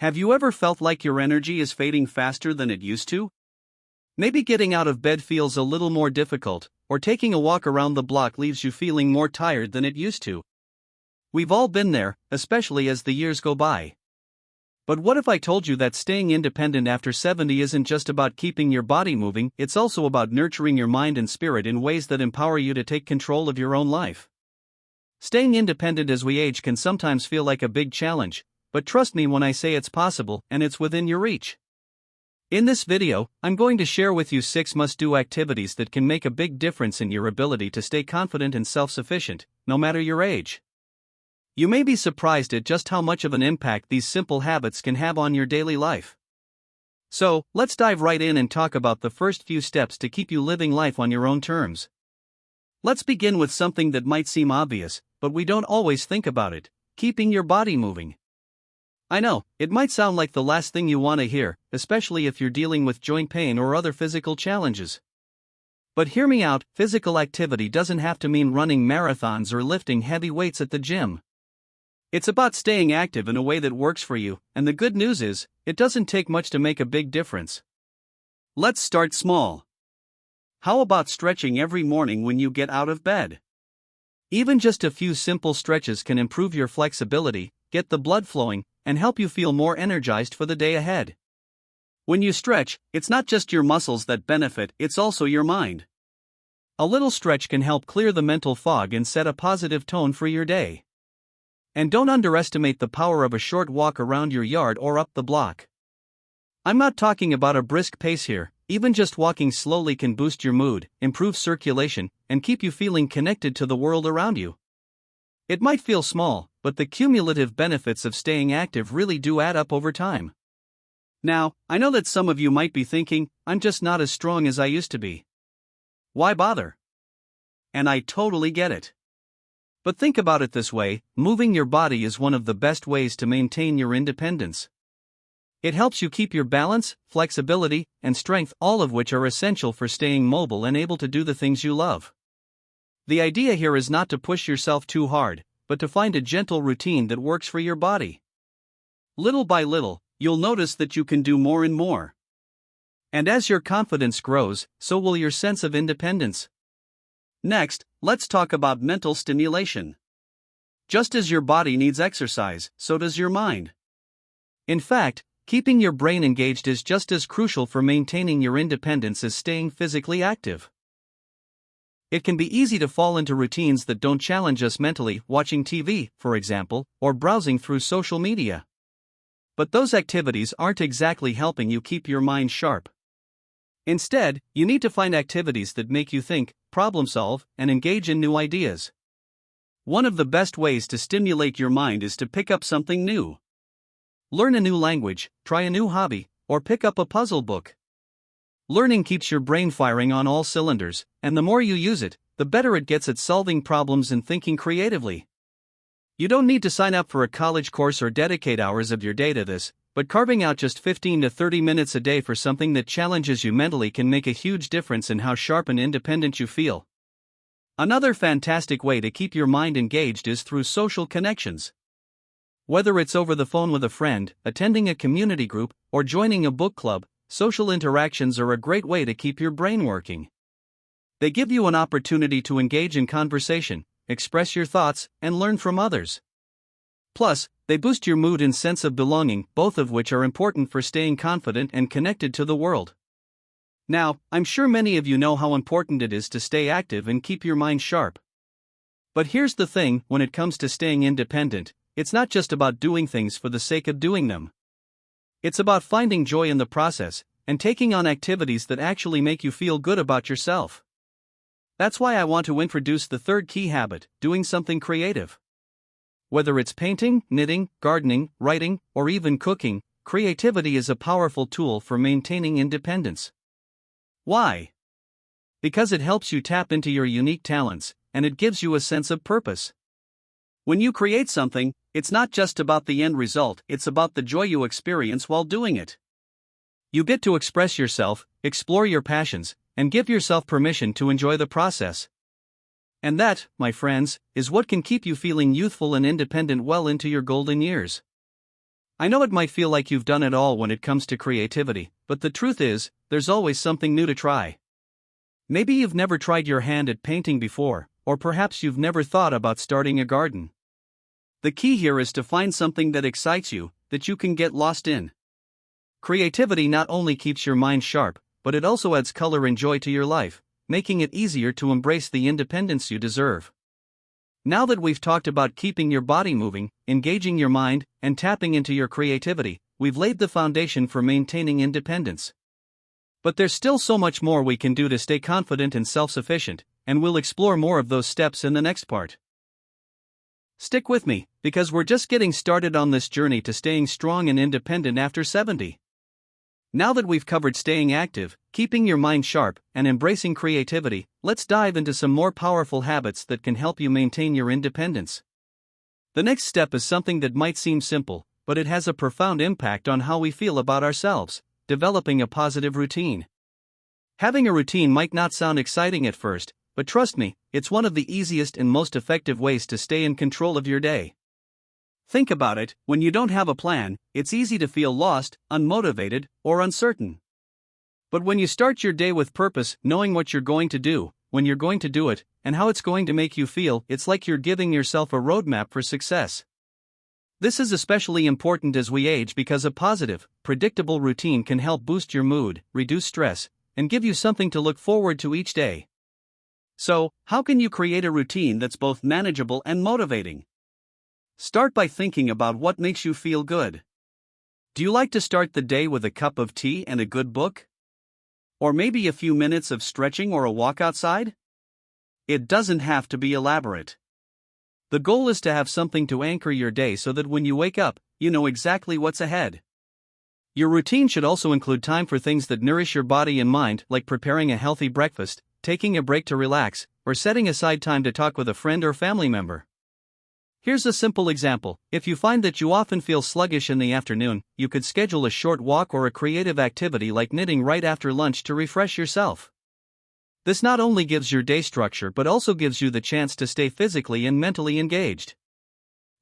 Have you ever felt like your energy is fading faster than it used to? Maybe getting out of bed feels a little more difficult, or taking a walk around the block leaves you feeling more tired than it used to. We've all been there, especially as the years go by. But what if I told you that staying independent after 70 isn't just about keeping your body moving, it's also about nurturing your mind and spirit in ways that empower you to take control of your own life? Staying independent as we age can sometimes feel like a big challenge, but trust me when I say it's possible and it's within your reach. In this video, I'm going to share with you 6 must-do activities that can make a big difference in your ability to stay confident and self-sufficient, no matter your age. You may be surprised at just how much of an impact these simple habits can have on your daily life. So, let's dive right in and talk about the first few steps to keep you living life on your own terms. Let's begin with something that might seem obvious, but we don't always think about it: keeping your body moving. I know, it might sound like the last thing you want to hear, especially if you're dealing with joint pain or other physical challenges. But hear me out, physical activity doesn't have to mean running marathons or lifting heavy weights at the gym. It's about staying active in a way that works for you, and the good news is, it doesn't take much to make a big difference. Let's start small. How about stretching every morning when you get out of bed? Even just a few simple stretches can improve your flexibility, get the blood flowing, and help you feel more energized for the day ahead. When you stretch, it's not just your muscles that benefit, it's also your mind. A little stretch can help clear the mental fog and set a positive tone for your day. And don't underestimate the power of a short walk around your yard or up the block. I'm not talking about a brisk pace here, even just walking slowly can boost your mood, improve circulation, and keep you feeling connected to the world around you. It might feel small, but the cumulative benefits of staying active really do add up over time. Now, I know that some of you might be thinking, I'm just not as strong as I used to be. Why bother? And I totally get it. But think about it this way: moving your body is one of the best ways to maintain your independence. It helps you keep your balance, flexibility, and strength, all of which are essential for staying mobile and able to do the things you love. The idea here is not to push yourself too hard, but to find a gentle routine that works for your body. Little by little, you'll notice that you can do more and more. And as your confidence grows, so will your sense of independence. Next, let's talk about mental stimulation. Just as your body needs exercise, so does your mind. In fact, keeping your brain engaged is just as crucial for maintaining your independence as staying physically active. It can be easy to fall into routines that don't challenge us mentally, watching TV, for example, or browsing through social media. But those activities aren't exactly helping you keep your mind sharp. Instead, you need to find activities that make you think, problem solve, and engage in new ideas. One of the best ways to stimulate your mind is to pick up something new. Learn a new language, try a new hobby, or pick up a puzzle book. Learning keeps your brain firing on all cylinders, and the more you use it, the better it gets at solving problems and thinking creatively. You don't need to sign up for a college course or dedicate hours of your day to this, but carving out just 15 to 30 minutes a day for something that challenges you mentally can make a huge difference in how sharp and independent you feel. Another fantastic way to keep your mind engaged is through social connections. Whether it's over the phone with a friend, attending a community group, or joining a book club, social interactions are a great way to keep your brain working. They give you an opportunity to engage in conversation, express your thoughts, and learn from others. Plus, they boost your mood and sense of belonging, both of which are important for staying confident and connected to the world. Now, I'm sure many of you know how important it is to stay active and keep your mind sharp. But here's the thing: when it comes to staying independent, it's not just about doing things for the sake of doing them. It's about finding joy in the process, and taking on activities that actually make you feel good about yourself. That's why I want to introduce the third key habit: doing something creative. Whether it's painting, knitting, gardening, writing, or even cooking, creativity is a powerful tool for maintaining independence. Why? Because it helps you tap into your unique talents, and it gives you a sense of purpose. When you create something, it's not just about the end result, it's about the joy you experience while doing it. You get to express yourself, explore your passions, and give yourself permission to enjoy the process. And that, my friends, is what can keep you feeling youthful and independent well into your golden years. I know it might feel like you've done it all when it comes to creativity, but the truth is, there's always something new to try. Maybe you've never tried your hand at painting before, or perhaps you've never thought about starting a garden. The key here is to find something that excites you, that you can get lost in. Creativity not only keeps your mind sharp, but it also adds color and joy to your life, making it easier to embrace the independence you deserve. Now that we've talked about keeping your body moving, engaging your mind, and tapping into your creativity, we've laid the foundation for maintaining independence. But there's still so much more we can do to stay confident and self-sufficient, and we'll explore more of those steps in the next part. Stick with me, because we're just getting started on this journey to staying strong and independent after 70. Now that we've covered staying active, keeping your mind sharp, and embracing creativity, let's dive into some more powerful habits that can help you maintain your independence. The next step is something that might seem simple, but it has a profound impact on how we feel about ourselves: developing a positive routine. Having a routine might not sound exciting at first, but trust me, it's one of the easiest and most effective ways to stay in control of your day. Think about it: when you don't have a plan, it's easy to feel lost, unmotivated, or uncertain. But when you start your day with purpose, knowing what you're going to do, when you're going to do it, and how it's going to make you feel, it's like you're giving yourself a roadmap for success. This is especially important as we age because a positive, predictable routine can help boost your mood, reduce stress, and give you something to look forward to each day. So, how can you create a routine that's both manageable and motivating? Start by thinking about what makes you feel good. Do you like to start the day with a cup of tea and a good book? Or maybe a few minutes of stretching or a walk outside? It doesn't have to be elaborate. The goal is to have something to anchor your day so that when you wake up, you know exactly what's ahead. Your routine should also include time for things that nourish your body and mind, like preparing a healthy breakfast, taking a break to relax, or setting aside time to talk with a friend or family member. Here's a simple example: if you find that you often feel sluggish in the afternoon, you could schedule a short walk or a creative activity like knitting right after lunch to refresh yourself. This not only gives your day structure but also gives you the chance to stay physically and mentally engaged.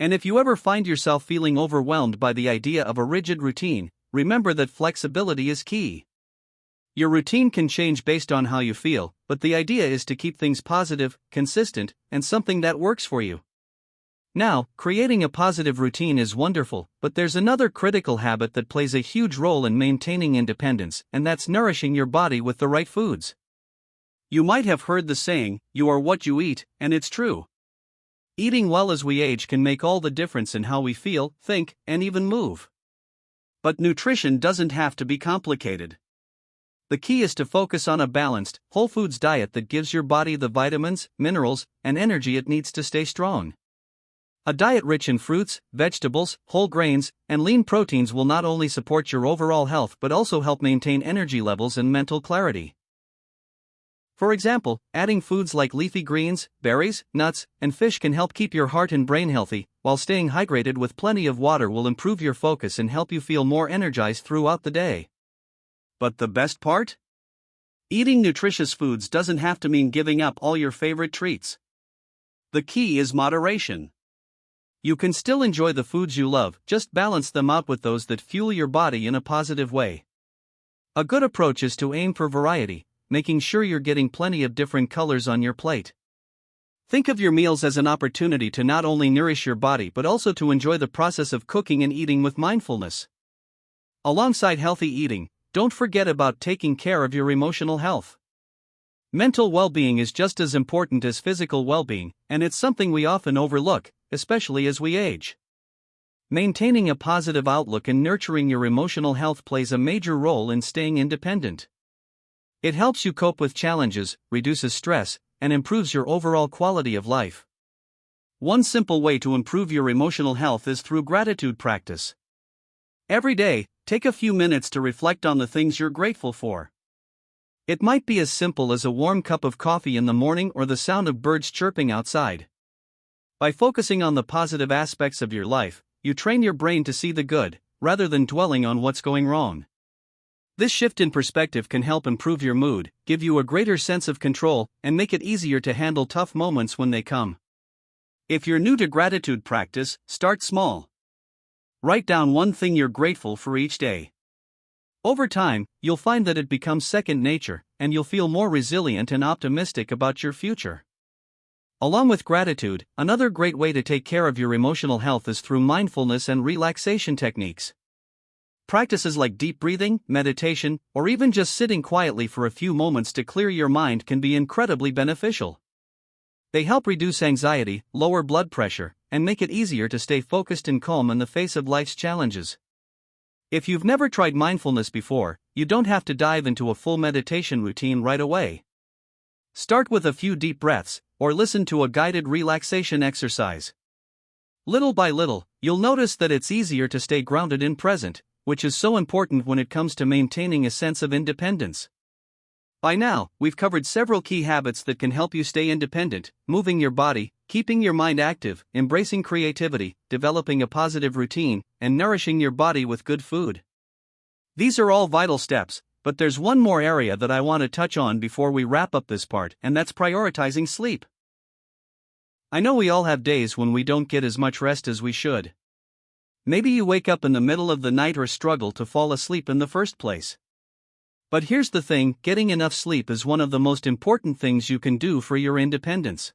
And if you ever find yourself feeling overwhelmed by the idea of a rigid routine, remember that flexibility is key. Your routine can change based on how you feel, but the idea is to keep things positive, consistent, and something that works for you. Now, creating a positive routine is wonderful, but there's another critical habit that plays a huge role in maintaining independence, and that's nourishing your body with the right foods. You might have heard the saying, "You are what you eat," and it's true. Eating well as we age can make all the difference in how we feel, think, and even move. But nutrition doesn't have to be complicated. The key is to focus on a balanced, whole foods diet that gives your body the vitamins, minerals, and energy it needs to stay strong. A diet rich in fruits, vegetables, whole grains, and lean proteins will not only support your overall health but also help maintain energy levels and mental clarity. For example, adding foods like leafy greens, berries, nuts, and fish can help keep your heart and brain healthy, while staying hydrated with plenty of water will improve your focus and help you feel more energized throughout the day. But the best part? Eating nutritious foods doesn't have to mean giving up all your favorite treats. The key is moderation. You can still enjoy the foods you love, just balance them out with those that fuel your body in a positive way. A good approach is to aim for variety, making sure you're getting plenty of different colors on your plate. Think of your meals as an opportunity to not only nourish your body but also to enjoy the process of cooking and eating with mindfulness. Alongside healthy eating, don't forget about taking care of your emotional health. Mental well-being is just as important as physical well-being, and it's something we often overlook, especially as we age. Maintaining a positive outlook and nurturing your emotional health plays a major role in staying independent. It helps you cope with challenges, reduces stress, and improves your overall quality of life. One simple way to improve your emotional health is through gratitude practice. Every day, take a few minutes to reflect on the things you're grateful for. It might be as simple as a warm cup of coffee in the morning or the sound of birds chirping outside. By focusing on the positive aspects of your life, you train your brain to see the good, rather than dwelling on what's going wrong. This shift in perspective can help improve your mood, give you a greater sense of control, and make it easier to handle tough moments when they come. If you're new to gratitude practice, start small. Write down one thing you're grateful for each day. Over time, you'll find that it becomes second nature, and you'll feel more resilient and optimistic about your future. Along with gratitude, another great way to take care of your emotional health is through mindfulness and relaxation techniques. Practices like deep breathing, meditation, or even just sitting quietly for a few moments to clear your mind can be incredibly beneficial. They help reduce anxiety, lower blood pressure, and make it easier to stay focused and calm in the face of life's challenges. If you've never tried mindfulness before, you don't have to dive into a full meditation routine right away. Start with a few deep breaths, or listen to a guided relaxation exercise. Little by little, you'll notice that it's easier to stay grounded in present, which is so important when it comes to maintaining a sense of independence. By now, we've covered several key habits that can help you stay independent: moving your body, keeping your mind active, embracing creativity, developing a positive routine, and nourishing your body with good food. These are all vital steps, but there's one more area that I want to touch on before we wrap up this part, and that's prioritizing sleep. I know we all have days when we don't get as much rest as we should. Maybe you wake up in the middle of the night or struggle to fall asleep in the first place. But here's the thing: getting enough sleep is one of the most important things you can do for your independence.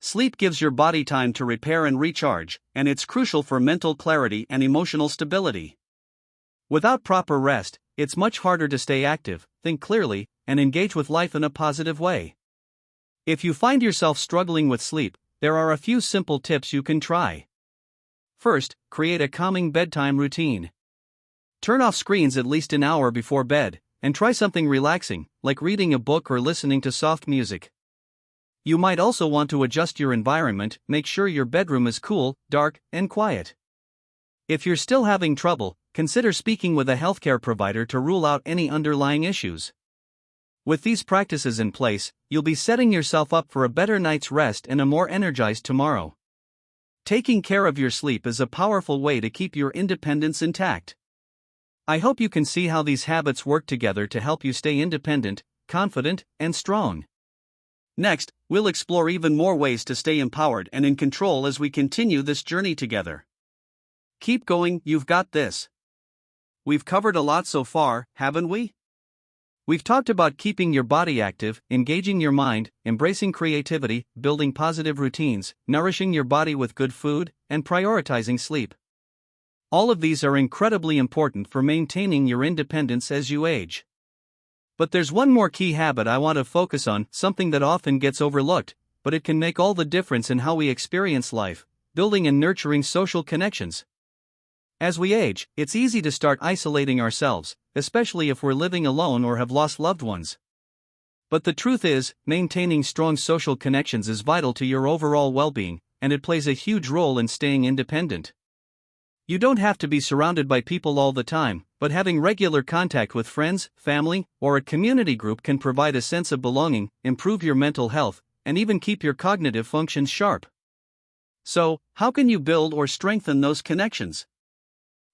Sleep gives your body time to repair and recharge, and it's crucial for mental clarity and emotional stability. Without proper rest, it's much harder to stay active, think clearly, and engage with life in a positive way. If you find yourself struggling with sleep, there are a few simple tips you can try. First, create a calming bedtime routine. Turn off screens at least an hour before bed, and try something relaxing, like reading a book or listening to soft music. You might also want to adjust your environment. Make sure your bedroom is cool, dark, and quiet. If you're still having trouble, consider speaking with a healthcare provider to rule out any underlying issues. With these practices in place, you'll be setting yourself up for a better night's rest and a more energized tomorrow. Taking care of your sleep is a powerful way to keep your independence intact. I hope you can see how these habits work together to help you stay independent, confident, and strong. Next, we'll explore even more ways to stay empowered and in control as we continue this journey together. Keep going, you've got this. We've covered a lot so far, haven't we? We've talked about keeping your body active, engaging your mind, embracing creativity, building positive routines, nourishing your body with good food, and prioritizing sleep. All of these are incredibly important for maintaining your independence as you age. But there's one more key habit I want to focus on, something that often gets overlooked, but it can make all the difference in how we experience life: building and nurturing social connections. As we age, it's easy to start isolating ourselves, especially if we're living alone or have lost loved ones. But the truth is, maintaining strong social connections is vital to your overall well-being, and it plays a huge role in staying independent. You don't have to be surrounded by people all the time, but having regular contact with friends, family, or a community group can provide a sense of belonging, improve your mental health, and even keep your cognitive functions sharp. So, how can you build or strengthen those connections?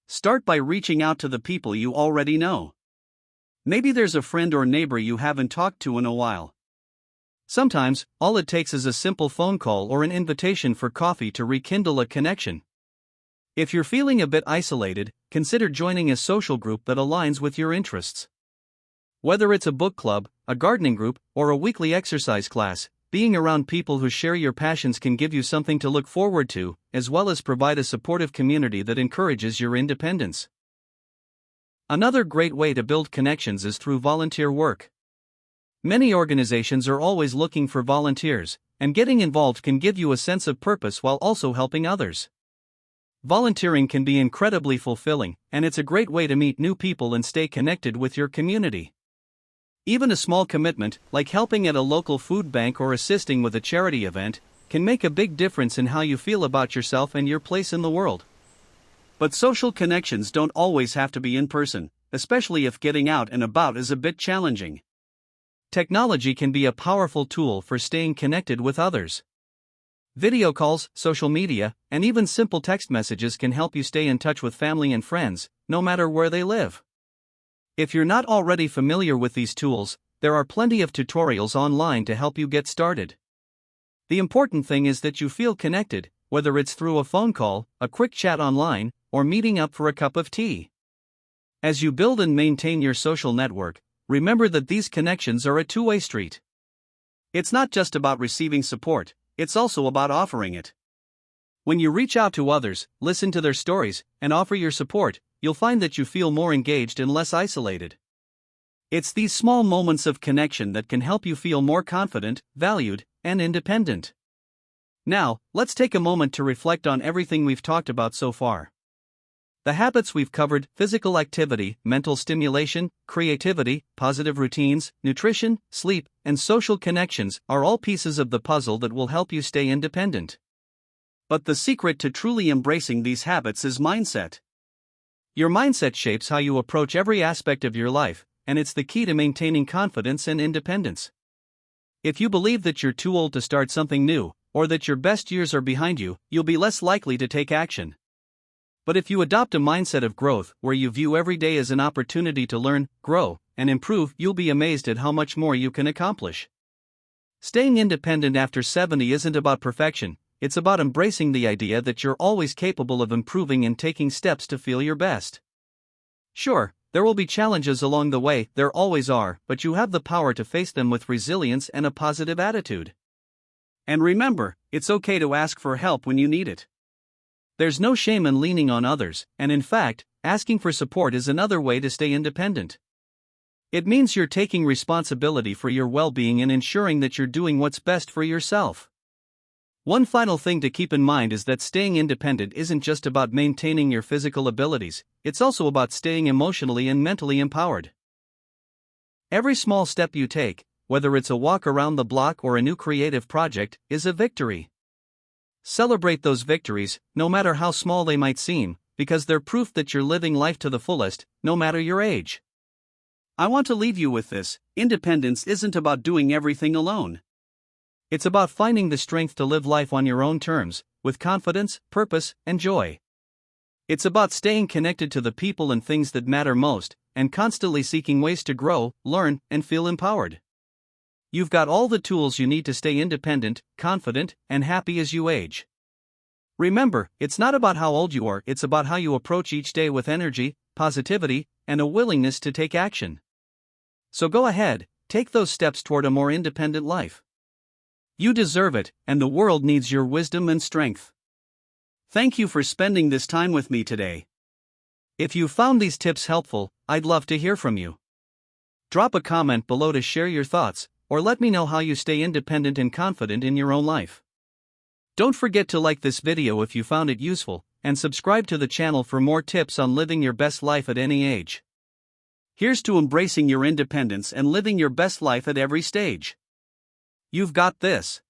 Start by reaching out to the people you already know. Maybe there's a friend or neighbor you haven't talked to in a while. Sometimes, all it takes is a simple phone call or an invitation for coffee to rekindle a connection. If you're feeling a bit isolated, consider joining a social group that aligns with your interests. Whether it's a book club, a gardening group, or a weekly exercise class, being around people who share your passions can give you something to look forward to, as well as provide a supportive community that encourages your independence. Another great way to build connections is through volunteer work. Many organizations are always looking for volunteers, and getting involved can give you a sense of purpose while also helping others. Volunteering can be incredibly fulfilling, and it's a great way to meet new people and stay connected with your community. Even a small commitment, like helping at a local food bank or assisting with a charity event, can make a big difference in how you feel about yourself and your place in the world. But social connections don't always have to be in person, especially if getting out and about is a bit challenging. Technology can be a powerful tool for staying connected with others. Video calls, social media, and even simple text messages can help you stay in touch with family and friends, no matter where they live. If you're not already familiar with these tools, there are plenty of tutorials online to help you get started. The important thing is that you feel connected, whether it's through a phone call, a quick chat online, or meeting up for a cup of tea. As you build and maintain your social network, remember that these connections are a two-way street. It's not just about receiving support, it's also about offering it. When you reach out to others, listen to their stories, and offer your support, you'll find that you feel more engaged and less isolated. It's these small moments of connection that can help you feel more confident, valued, and independent. Now, let's take a moment to reflect on everything we've talked about so far. The habits we've covered: physical activity, mental stimulation, creativity, positive routines, nutrition, sleep, and social connections are all pieces of the puzzle that will help you stay independent. But the secret to truly embracing these habits is mindset. Your mindset shapes how you approach every aspect of your life, and it's the key to maintaining confidence and independence. If you believe that you're too old to start something new, or that your best years are behind you, you'll be less likely to take action. But if you adopt a mindset of growth, where you view every day as an opportunity to learn, grow, and improve, you'll be amazed at how much more you can accomplish. Staying independent after 70 isn't about perfection, it's about embracing the idea that you're always capable of improving and taking steps to feel your best. Sure, there will be challenges along the way, there always are, but you have the power to face them with resilience and a positive attitude. And remember, it's okay to ask for help when you need it. There's no shame in leaning on others, and in fact, asking for support is another way to stay independent. It means you're taking responsibility for your well-being and ensuring that you're doing what's best for yourself. One final thing to keep in mind is that staying independent isn't just about maintaining your physical abilities, it's also about staying emotionally and mentally empowered. Every small step you take, whether it's a walk around the block or a new creative project, is a victory. Celebrate those victories, no matter how small they might seem, because they're proof that you're living life to the fullest, no matter your age. I want to leave you with this: independence isn't about doing everything alone. It's about finding the strength to live life on your own terms, with confidence, purpose, and joy. It's about staying connected to the people and things that matter most, and constantly seeking ways to grow, learn, and feel empowered. You've got all the tools you need to stay independent, confident, and happy as you age. Remember, it's not about how old you are, it's about how you approach each day with energy, positivity, and a willingness to take action. So go ahead, take those steps toward a more independent life. You deserve it, and the world needs your wisdom and strength. Thank you for spending this time with me today. If you found these tips helpful, I'd love to hear from you. Drop a comment below to share your thoughts, or let me know how you stay independent and confident in your own life. Don't forget to like this video if you found it useful, and subscribe to the channel for more tips on living your best life at any age. Here's to embracing your independence and living your best life at every stage. You've got this.